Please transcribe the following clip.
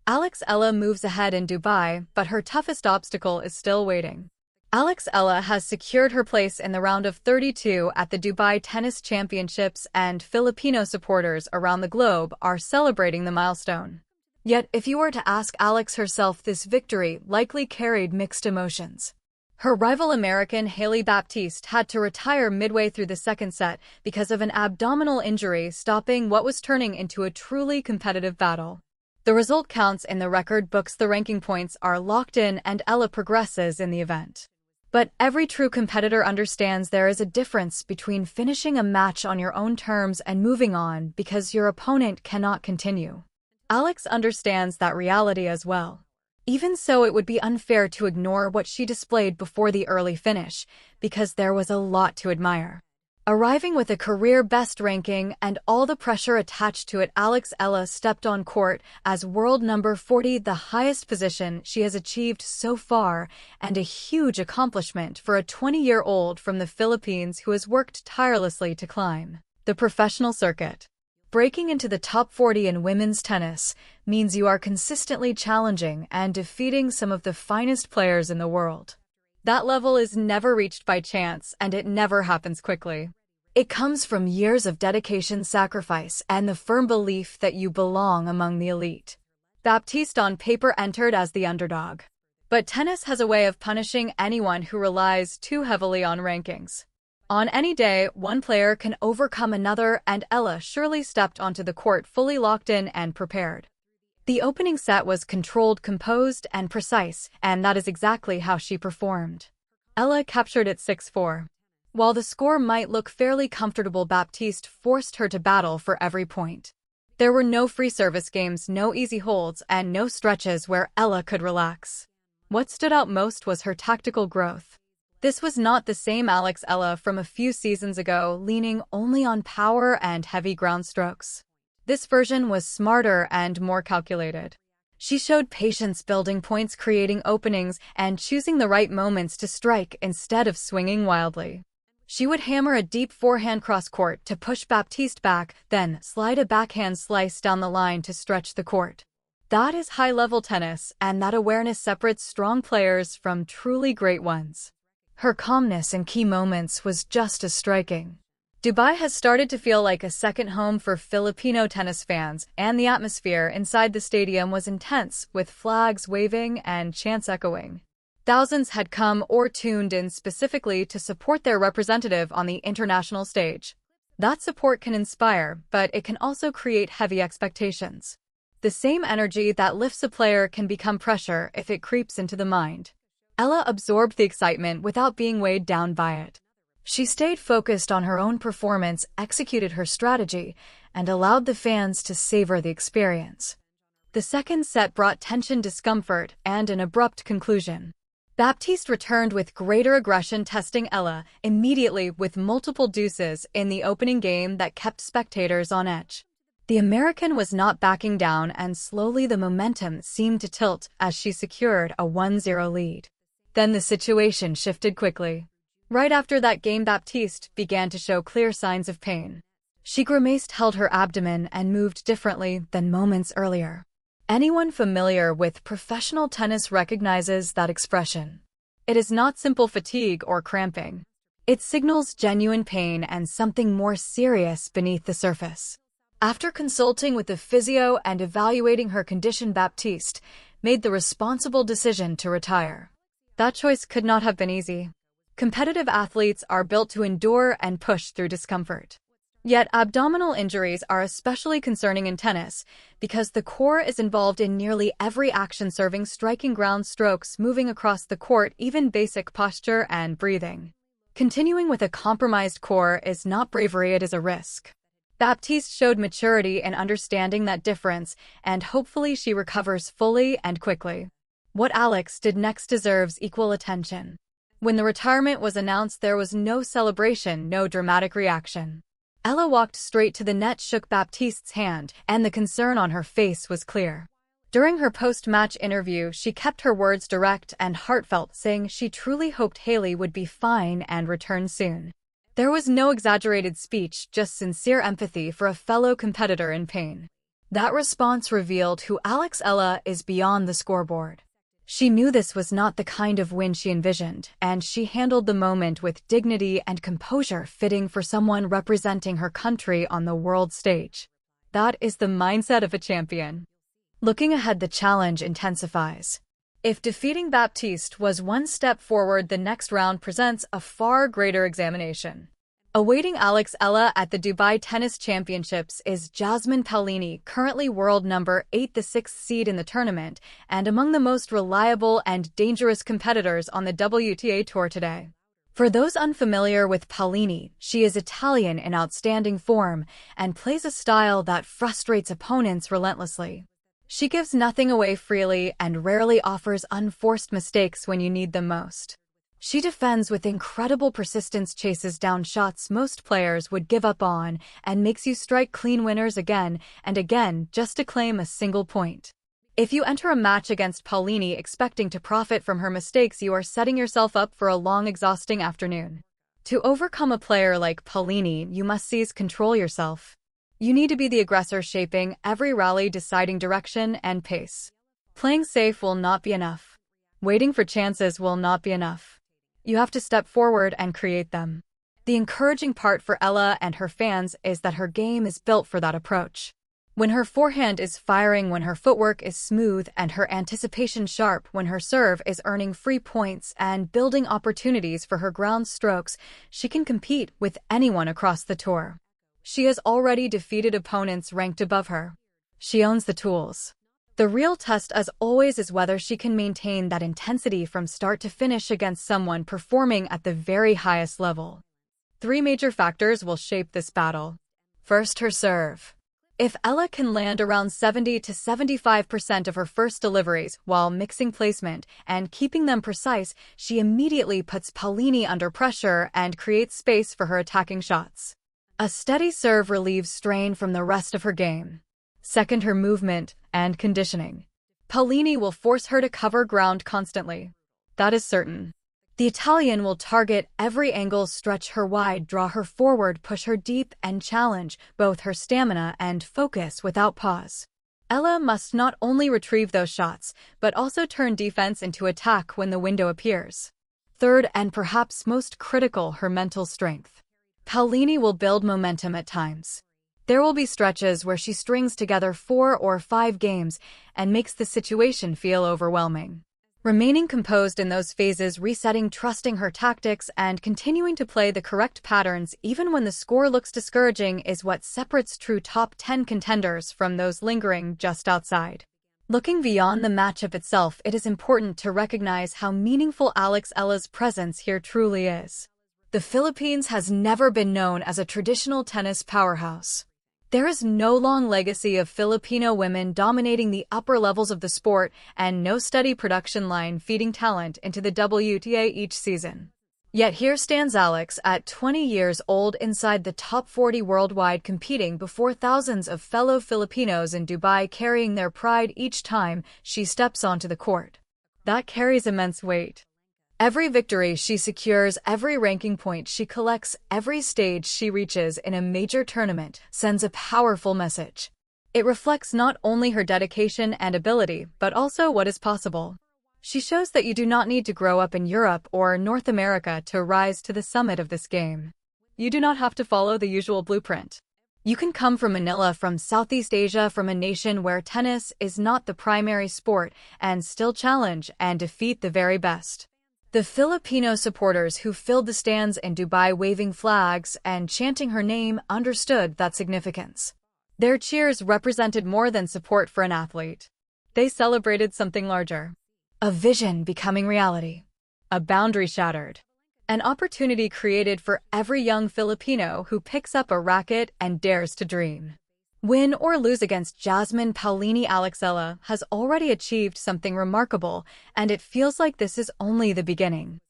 Alex Eala moves ahead in Dubai, but her toughest obstacle is still waiting. Alex Eala has secured her place in the round of 32 at the Dubai Tennis Championships, and Filipino supporters around the globe are celebrating the milestone. Yet, if you were to ask Alex herself, this victory likely carried mixed emotions. Her rival American Hailey Baptiste had to retire midway through the second set because of an abdominal injury, stopping what was turning into a truly competitive battle. The result counts in the record books. The ranking points are locked in and Eala progresses in the event. But every true competitor understands there is a difference between finishing a match on your own terms and moving on because your opponent cannot continue. Alex understands that reality as well. Even so, it would be unfair to ignore what she displayed before the early finish, because there was a lot to admire. Arriving with a career-best ranking and all the pressure attached to it, Alex Eala stepped on court as world number 40, the highest position she has achieved so far, and a huge accomplishment for a 20-year-old from the Philippines who has worked tirelessly to climb the professional circuit. Breaking into the top 40 in women's tennis means you are consistently challenging and defeating some of the finest players in the world. That level is never reached by chance, and it never happens quickly. It comes from years of dedication, sacrifice, and the firm belief that you belong among the elite. Baptiste on paper entered as the underdog. But tennis has a way of punishing anyone who relies too heavily on rankings. On any day, one player can overcome another, and Eala surely stepped onto the court fully locked in and prepared. The opening set was controlled, composed, and precise, and that is exactly how she performed. Eala captured it 6-4. While the score might look fairly comfortable, Baptiste forced her to battle for every point. There were no free service games, no easy holds, and no stretches where Eala could relax. What stood out most was her tactical growth. This was not the same Alex Eala from a few seasons ago, leaning only on power and heavy ground strokes. This version was smarter and more calculated. She showed patience, building points, creating openings, and choosing the right moments to strike instead of swinging wildly. She would hammer a deep forehand cross-court to push Baptiste back, then slide a backhand slice down the line to stretch the court. That is high-level tennis, and that awareness separates strong players from truly great ones. Her calmness in key moments was just as striking. Dubai has started to feel like a second home for Filipino tennis fans, and the atmosphere inside the stadium was intense, with flags waving and chants echoing. Thousands had come or tuned in specifically to support their representative on the international stage. That support can inspire, but it can also create heavy expectations. The same energy that lifts a player can become pressure if it creeps into the mind. Eala absorbed the excitement without being weighed down by it. She stayed focused on her own performance, executed her strategy, and allowed the fans to savor the experience. The second set brought tension, discomfort, and an abrupt conclusion. Baptiste returned with greater aggression, testing Eala immediately with multiple deuces in the opening game that kept spectators on edge. The American was not backing down, and slowly the momentum seemed to tilt as she secured a 1-0 lead. Then the situation shifted quickly. Right after that game, Baptiste began to show clear signs of pain. She grimaced, held her abdomen, and moved differently than moments earlier. Anyone familiar with professional tennis recognizes that expression. It is not simple fatigue or cramping. It signals genuine pain and something more serious beneath the surface. After consulting with the physio and evaluating her condition, Baptiste made the responsible decision to retire. That choice could not have been easy. Competitive athletes are built to endure and push through discomfort. Yet abdominal injuries are especially concerning in tennis because the core is involved in nearly every action, serving, striking, ground strokes, moving across the court, even basic posture and breathing. Continuing with a compromised core is not bravery, it is a risk. Baptiste showed maturity in understanding that difference, and hopefully she recovers fully and quickly. What Alex did next deserves equal attention. When the retirement was announced, there was no celebration, no dramatic reaction. Eala walked straight to the net, shook Baptiste's hand, and the concern on her face was clear. During her post-match interview, she kept her words direct and heartfelt, saying she truly hoped Hailey would be fine and return soon. There was no exaggerated speech, just sincere empathy for a fellow competitor in pain. That response revealed who Alex Eala is beyond the scoreboard. She knew this was not the kind of win she envisioned, and she handled the moment with dignity and composure fitting for someone representing her country on the world stage. That is the mindset of a champion. Looking ahead, the challenge intensifies. If defeating Baptiste was one step forward, the next round presents a far greater examination. Awaiting Alex Eala at the Dubai Tennis Championships is Jasmine Paolini, currently world number 8, the 6th seed in the tournament, and among the most reliable and dangerous competitors on the WTA Tour today. For those unfamiliar with Paolini, she is Italian in outstanding form and plays a style that frustrates opponents relentlessly. She gives nothing away freely and rarely offers unforced mistakes when you need them most. She defends with incredible persistence, chases down shots most players would give up on, and makes you strike clean winners again and again just to claim a single point. If you enter a match against Paolini expecting to profit from her mistakes, you are setting yourself up for a long, exhausting afternoon. To overcome a player like Paolini, you must seize control yourself. You need to be the aggressor, shaping every rally, deciding direction and pace. Playing safe will not be enough. Waiting for chances will not be enough. You have to step forward and create them. The encouraging part for Eala and her fans is that her game is built for that approach. When her forehand is firing, when her footwork is smooth and her anticipation sharp, when her serve is earning free points and building opportunities for her ground strokes, she can compete with anyone across the tour. She has already defeated opponents ranked above her. She owns the tools. The real test, as always, is whether she can maintain that intensity from start to finish against someone performing at the very highest level. 3 major factors will shape this battle. First, her serve. If Eala can land around 70 to 75% of her first deliveries while mixing placement and keeping them precise, she immediately puts Paolini under pressure and creates space for her attacking shots. A steady serve relieves strain from the rest of her game. Second, her movement and conditioning. Paolini will force her to cover ground constantly. That is certain. The Italian will target every angle, stretch her wide, draw her forward, push her deep, and challenge both her stamina and focus without pause. Eala must not only retrieve those shots, but also turn defense into attack when the window appears. Third, and perhaps most critical, her mental strength. Paolini will build momentum at times. There will be stretches where she strings together 4 or 5 games and makes the situation feel overwhelming. Remaining composed in those phases, resetting, trusting her tactics, and continuing to play the correct patterns even when the score looks discouraging is what separates true top 10 contenders from those lingering just outside. Looking beyond the matchup itself, it is important to recognize how meaningful Alex Eala's presence here truly is. The Philippines has never been known as a traditional tennis powerhouse. There is no long legacy of Filipino women dominating the upper levels of the sport and no steady production line feeding talent into the WTA each season. Yet here stands Alex at 20 years old inside the top 40 worldwide, competing before thousands of fellow Filipinos in Dubai, carrying their pride each time she steps onto the court. That carries immense weight. Every victory she secures, every ranking point she collects, every stage she reaches in a major tournament sends a powerful message. It reflects not only her dedication and ability, but also what is possible. She shows that you do not need to grow up in Europe or North America to rise to the summit of this game. You do not have to follow the usual blueprint. You can come from Manila, from Southeast Asia, from a nation where tennis is not the primary sport, and still challenge and defeat the very best. The Filipino supporters who filled the stands in Dubai waving flags and chanting her name understood that significance. Their cheers represented more than support for an athlete. They celebrated something larger. A vision becoming reality. A boundary shattered. An opportunity created for every young Filipino who picks up a racket and dares to dream. Win or lose against Jasmine Paolini, Alex Eala has already achieved something remarkable, and it feels like this is only the beginning.